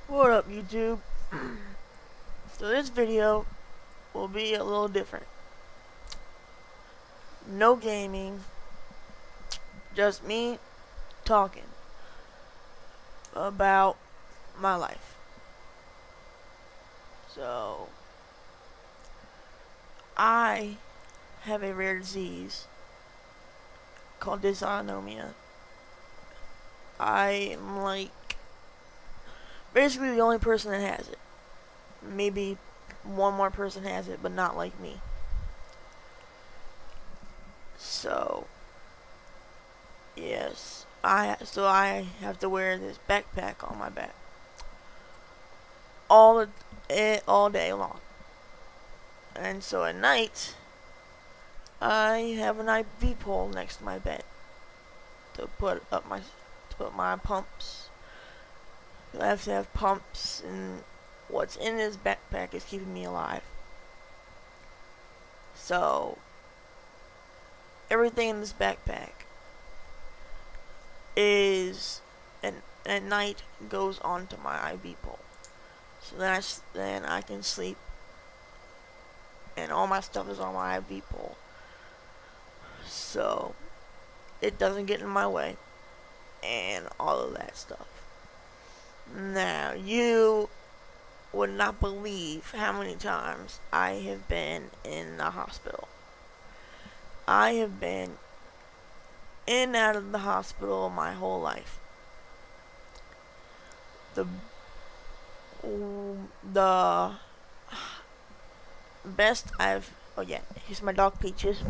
What up, YouTube? So this video will be a little different. No gaming, just me talking about my life. So, I have a rare disease called dysautonomia. I am basically the only person that has it. Maybe one more person has it, but not like me. So, yes, I have to wear this backpack on my back all day long. And so at night, I have an IV pole next to my bed to put my pumps. I have to have pumps, and what's in this backpack is keeping me alive. So everything in this backpack is at night goes onto my IV pole. So then I can sleep, and all my stuff is on my IV pole. So it doesn't get in my way, and all of that stuff. Now, you would not believe how many times I have been in the hospital. I have been in and out of the hospital my whole life. The best oh yeah, here's my dog Peaches.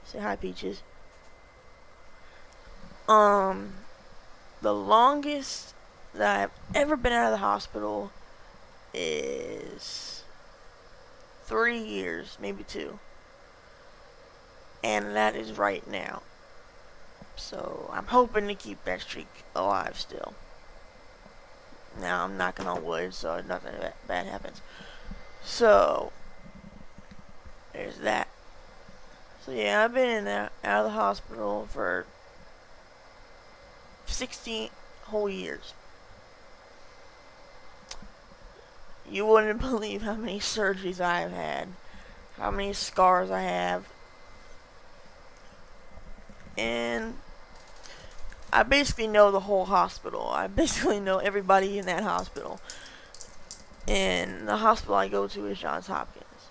Say hi, Peaches. The longest that I've ever been out of the hospital is 3 years, maybe 2. And that is right now. So I'm hoping to keep that streak alive still. Now I'm knocking on wood so nothing bad happens. So there's that. So yeah, I've been in out of the hospital for 16 whole years. You wouldn't believe how many surgeries I've had, how many scars I have, and I basically know the whole hospital. I basically know everybody in that hospital. And the hospital I go to is Johns Hopkins.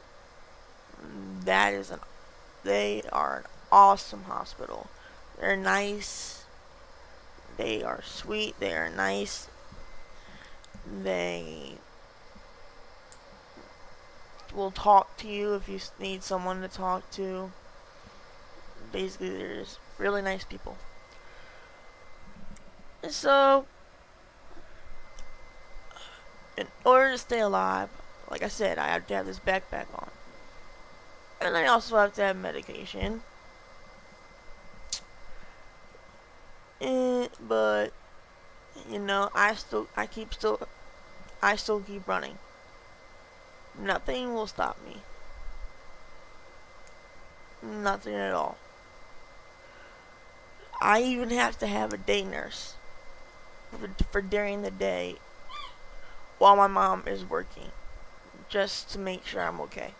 They are an awesome hospital. They're nice. They are sweet. They are nice. They will talk to you if you need someone to talk to. Basically, they're just really nice people. So, in order to stay alive, like I said, I have to have this backpack on. And I also have to have medication. But you know, I still keep running. Nothing will stop me. Nothing at all. I even have to have a day nurse for during the day while my mom is working, just to make sure I'm okay.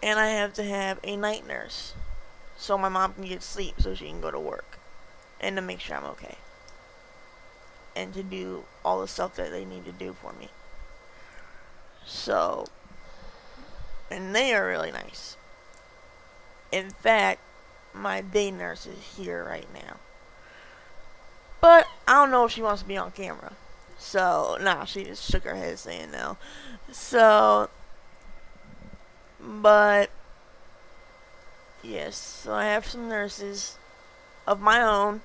And I have to have a night nurse so my mom can get sleep so she can go to work, and to make sure I'm okay, and to do all the stuff that they need to do for me. So, and they are really nice. In fact, my day nurse is here right now. But I don't know if she wants to be on camera. So, nah, she just shook her head saying no. So, but, yes, so I have some nurses of my own.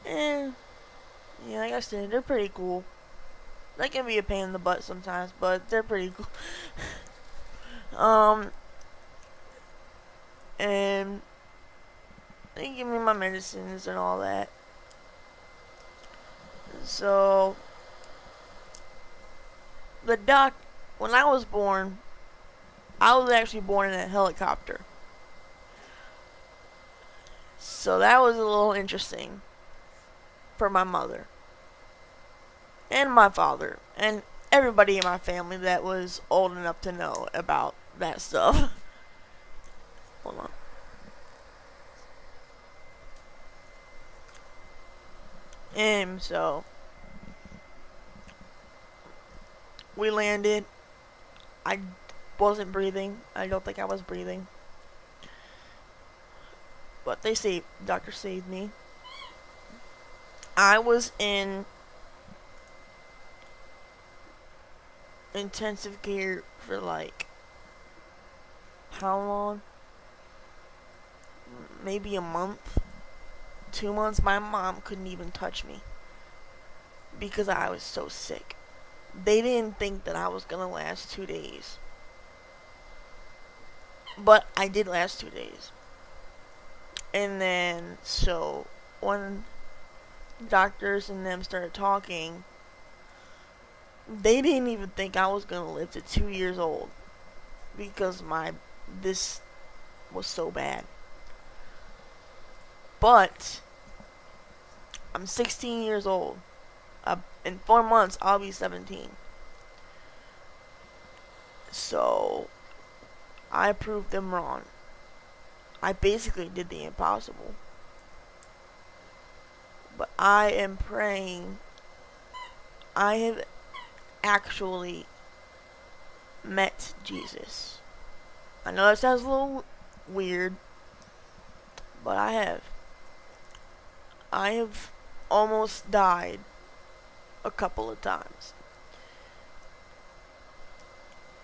And, yeah, like I said, they're pretty cool. They can be a pain in the butt sometimes, but they're pretty cool. And they give me my medicines and all that. So, when I was born, I was actually born in a helicopter. So that was a little interesting for my mother and my father and everybody in my family that was old enough to know about that stuff. Hold on. And so we landed. I wasn't breathing. I don't think I was breathing. But doctor saved me. I was in intensive care for like, how long? Maybe a month. 2 months. My mom couldn't even touch me because I was so sick. They didn't think that I was gonna last 2 days. But I did last 2 days. And then, so, when doctors and them started talking, they didn't even think I was gonna live to 2 years old. Because this was so bad. But, I'm 16 years old. In 4 months, I'll be 17. So, I proved them wrong. I basically did the impossible. But I am praying. I have actually met Jesus. I know that sounds a little weird, but I have. I have almost died a couple of times.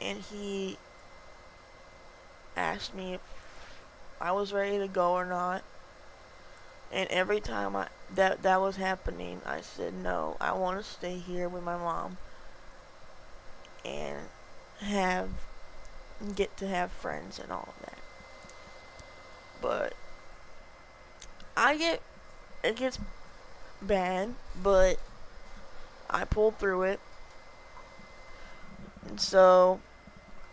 And he asked me if I was ready to go or not. And every time that was happening, I said no. I want to stay here with my mom and get to have friends and all of that. But it gets bad, but I pulled through it. And so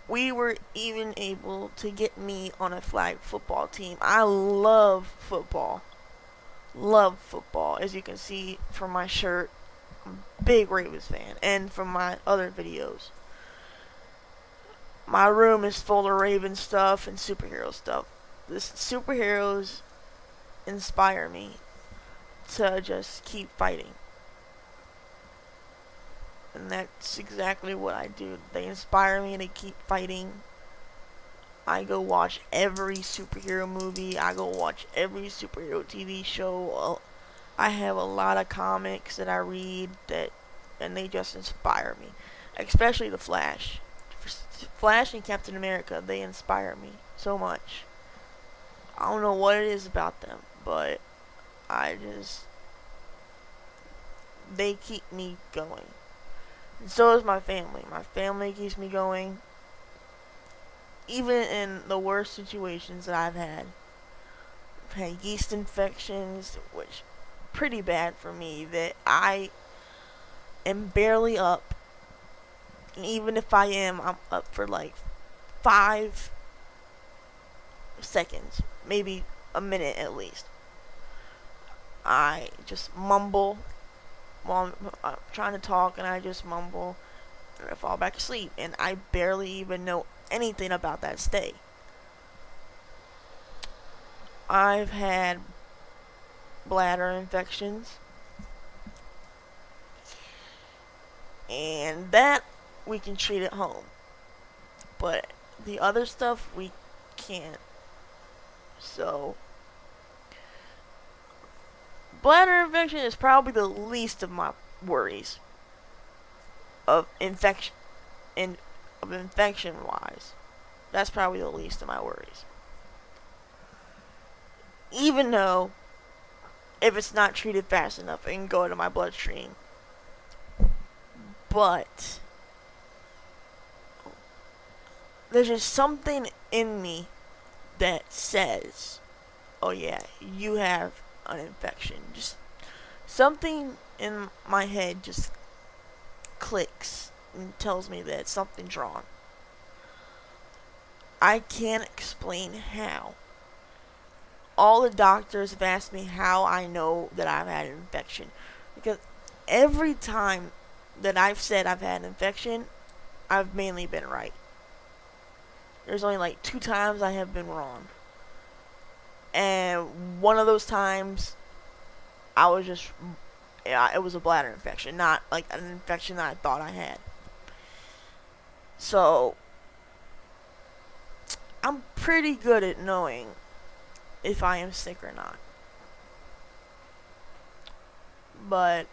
we were even able to get me on a flag football team. I love football. Love football. As you can see from my shirt, I'm a big Ravens fan. And from my other videos. My room is full of Raven stuff and superhero stuff. The superheroes inspire me to just keep fighting. And that's exactly what I do. They inspire me to keep fighting. I go watch every superhero movie. I go watch every superhero TV show. I have a lot of comics that I read and they just inspire me. Especially the Flash. Flash and Captain America, they inspire me so much. I don't know what it is about them, but they keep me going. And so is my family. My family keeps me going. Even in the worst situations that I've had. I've had yeast infections, which pretty bad for me, that I am barely up. And even if I am, I'm up for like 5 seconds. Maybe a minute at least. I just mumble while I'm trying to talk, and I just mumble and I fall back asleep, and I barely even know anything about that state. I've had bladder infections, and that we can treat at home, but the other stuff we can't. So bladder infection is probably the least of my worries of infection wise. That's probably the least of my worries. Even though if it's not treated fast enough, it can go into my bloodstream. But there's just something in me that says, oh yeah, you have an infection. Just something in my head just clicks and tells me that something's wrong. I can't explain how. All the doctors have asked me how I know that I've had an infection. Because every time that I've said I've had an infection, I've mainly been right. There's only like 2 times I have been wrong. And one of those times, I was just, yeah, it was a bladder infection, not like an infection that I thought I had. So, I'm pretty good at knowing if I am sick or not. But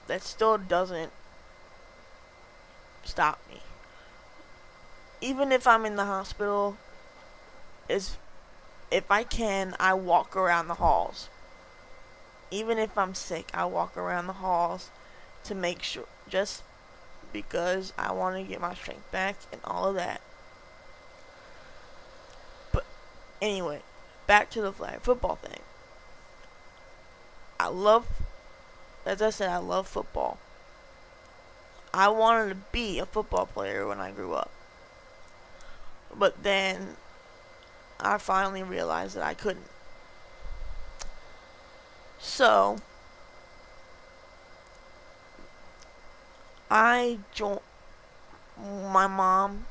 that still doesn't stop me. Even if I'm in the hospital, is if I can, I walk around the halls. Even if I'm sick, I walk around the halls to make sure, just because I want to get my strength back and all of that. But anyway, back to the flag football thing. I love, as I said, I love football. I wanted to be a football player when I grew up. But then I finally realized that I couldn't. So I joined my mom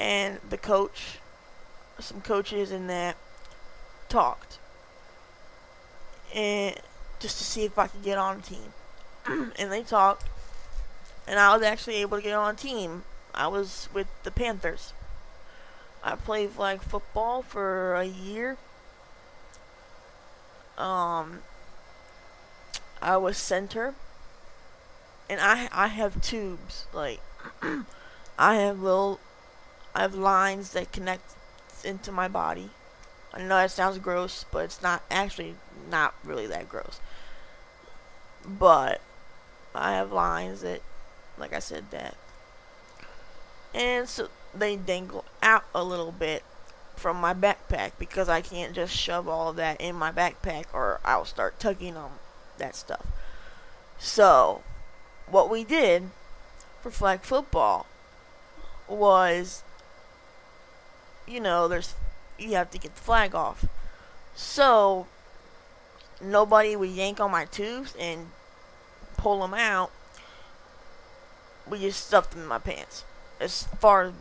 and the coach, some coaches in that talked, and just to see if I could get on a team. And they talked, and I was actually able to get on a team. I was with the Panthers. I played flag football for a year. I was center, and I have tubes, like I have lines that connect into my body. I know that sounds gross, but it's not actually not really that gross. But I have lines that, like I said, that, and so they dangle out a little bit from my backpack because I can't just shove all of that in my backpack or I'll start tugging on that stuff. So, what we did for flag football was, you have to get the flag off. So, nobody would yank on my tubes and pull them out. We just stuffed them in my pants. As far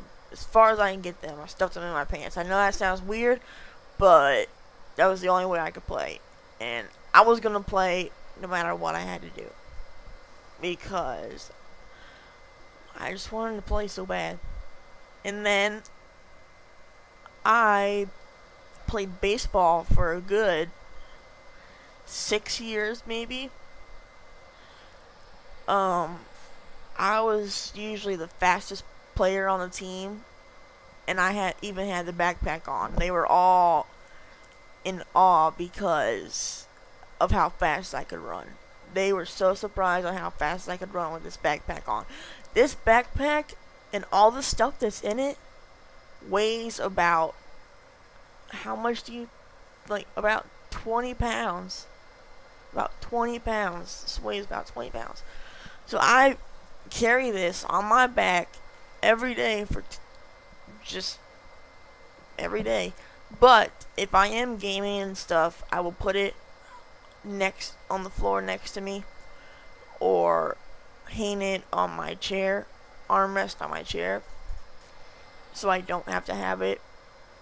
as I can get them, I stuffed them in my pants. I know that sounds weird, but that was the only way I could play. And I was going to play no matter what I had to do. Because I just wanted to play so bad. And then I played baseball for a good 6 years, maybe. I was usually the fastest player on the team, and I had the backpack on. They were all in awe because of how fast I could run. They were so surprised on how fast I could run with this backpack on. This backpack and all the stuff that's in it weighs about, how much do you, like, about 20 pounds. About 20 pounds. This weighs about 20 pounds. So I carry this on my back every day for just every day. But if I am gaming and stuff, I will put it next on the floor next to me, or hang it on my chair, armrest on my chair, so I don't have to have it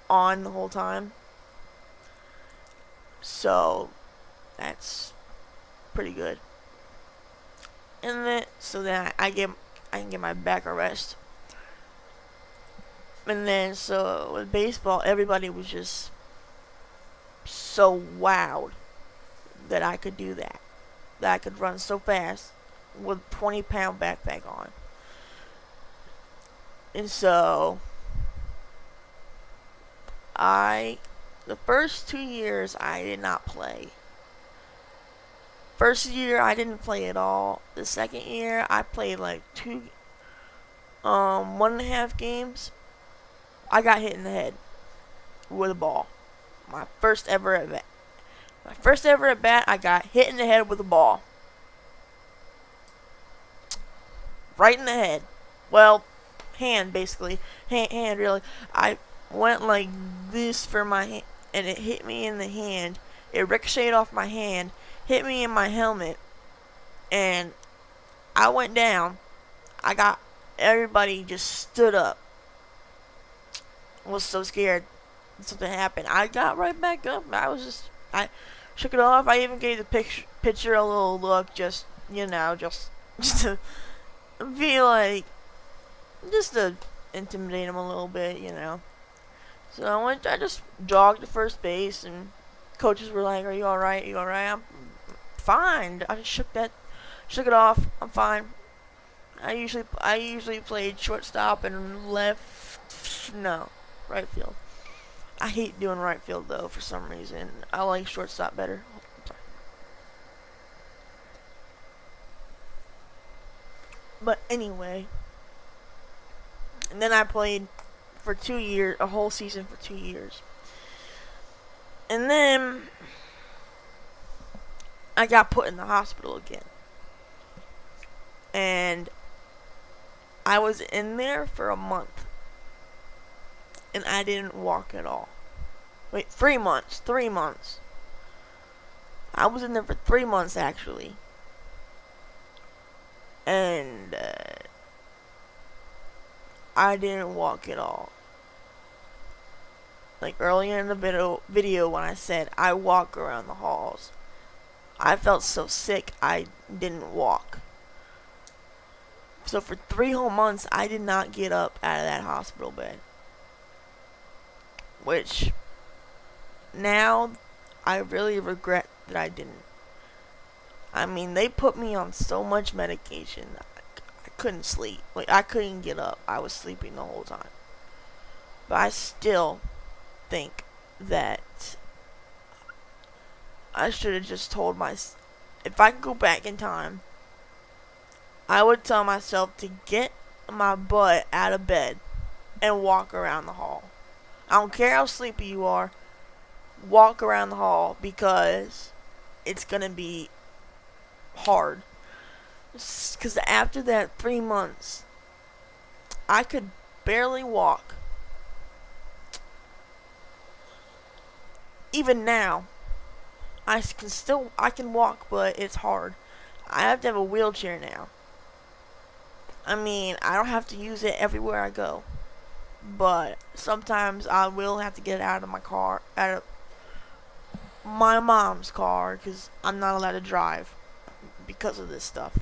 on the whole time. So that's pretty good. And then I can get my back a rest. And then so with baseball, everybody was just so wowed that I could do that. That I could run so fast with a 20-pound backpack on. And so the first 2 years I did not play. First year I didn't play at all. The second year I played like 1.5 games. I got hit in the head with a ball. My first ever at bat, I got hit in the head with a ball. Right in the head. Well, hand basically. Hand really. I went like this for my hand, and it hit me in the hand. It ricocheted off my hand hit me in my helmet, and I went down. I got everybody just stood up. Was so scared something happened. I got right back up. I shook it off. I even gave the pitcher a little look, just just to be like, just to intimidate him a little bit. So I just jogged to first base, and coaches were like, "Are you all right? Are you all right?" I'm fine. I just shook it off. I'm fine. I usually played shortstop and left. No, right field. I hate doing right field though for some reason. I like shortstop better. But anyway, and then I played for 2 years, a whole season for 2 years, and then I got put in the hospital again, and I was in there for a month, and I didn't walk at all. Wait, 3 months. 3 months. I was in there for 3 months actually, and I didn't walk at all. Like earlier in the video when I said I walk around the halls, I felt so sick I didn't walk. So for 3 whole months, I did not get up out of that hospital bed. Which, now, I really regret that I didn't. I mean, they put me on so much medication. I couldn't sleep. Like, I couldn't get up. I was sleeping the whole time. But I still think that I should have just told myself, if I could go back in time, I would tell myself to get my butt out of bed and walk around the hall. I don't care how sleepy you are, walk around the hall, because it's gonna be hard. Because after that 3 months, I could barely walk. Even now, I can walk, but it's hard. I have to have a wheelchair now. I mean, I don't have to use it everywhere I go, but sometimes I will have to get out of my car, out of my mom's car, because I'm not allowed to drive because of this stuff,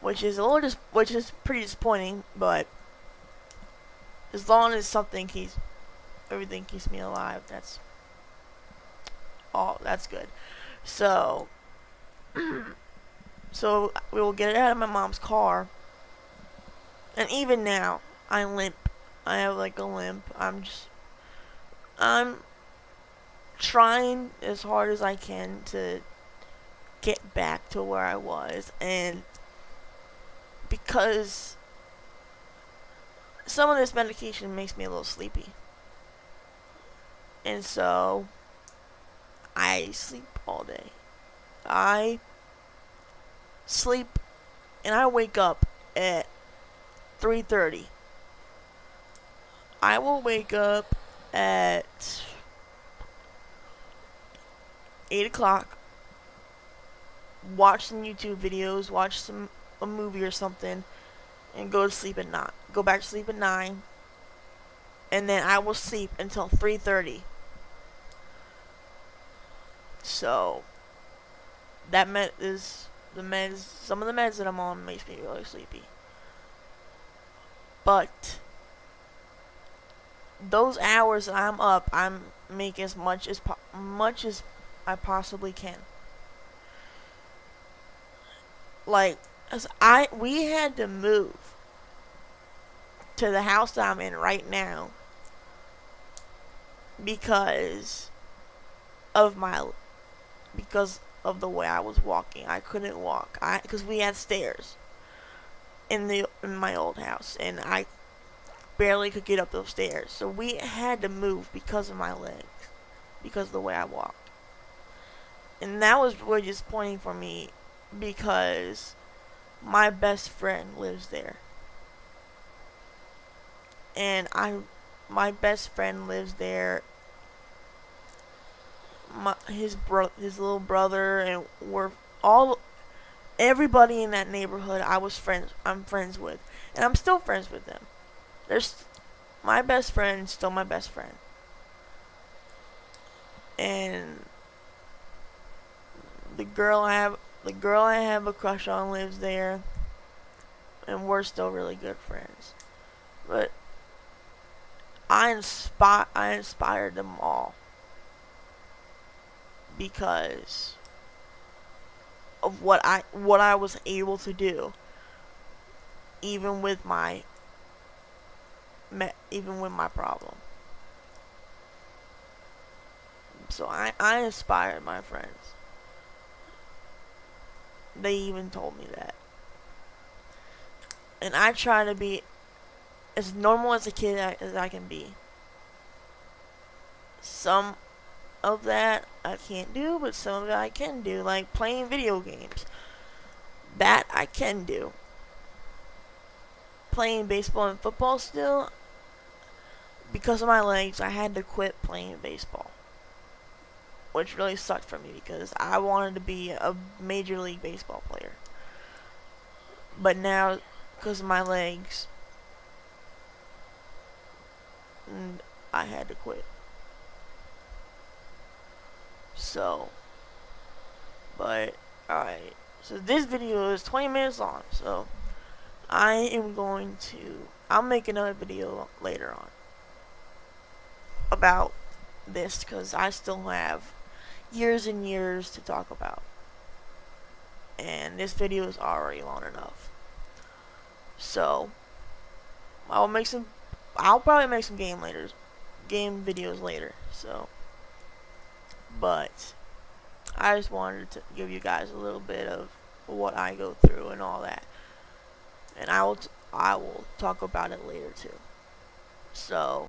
which is pretty disappointing. But as long as everything keeps me alive, that's good. So, so we will get it out of my mom's car. And even now, I limp. I have like a limp. I'm trying as hard as I can to get back to where I was. And because some of this medication makes me a little sleepy. And so, I sleep all day. I sleep and I wake up at 3:30. I will wake up at 8 o'clock, watch some YouTube videos, watch a movie or something, and go to sleep at 9. Go back to sleep at 9, and then I will sleep until 3:30. So, some of the meds that I'm on makes me really sleepy. But those hours that I'm up, I'm making as much as I possibly can. Like, we had to move to the house that I'm in right now because of the way I was walking. I couldn't walk. Because we had stairs in my old house, and I barely could get up those stairs. So we had to move because of my legs, because of the way I walked. And that was really disappointing for me because my best friend lives there. And my best friend lives there his little brother, and all everybody in that neighborhood. I'm friends with, and I'm still friends with them. There's my best friend, still my best friend, and the girl I have a crush on lives there, and we're still really good friends. But I inspired them all because of what I was able to do, even with my even with my problem. So I inspired my friends. They even told me that. And I try to be as normal as a kid as I can be. Some of that I can't do, but some of it I can do, like playing video games. That I can do. Playing baseball and football still, because of my legs, I had to quit playing baseball. Which really sucked for me because I wanted to be a major league baseball player. But now, because of my legs, I had to quit. So, but, alright. So this video is 20 minutes long, so I'll make another video later on about this because I still have years and years to talk about. And this video is already long enough. So, I'll probably make some game videos later, so. But I just wanted to give you guys a little bit of what I go through and all that. And I will talk about it later too. So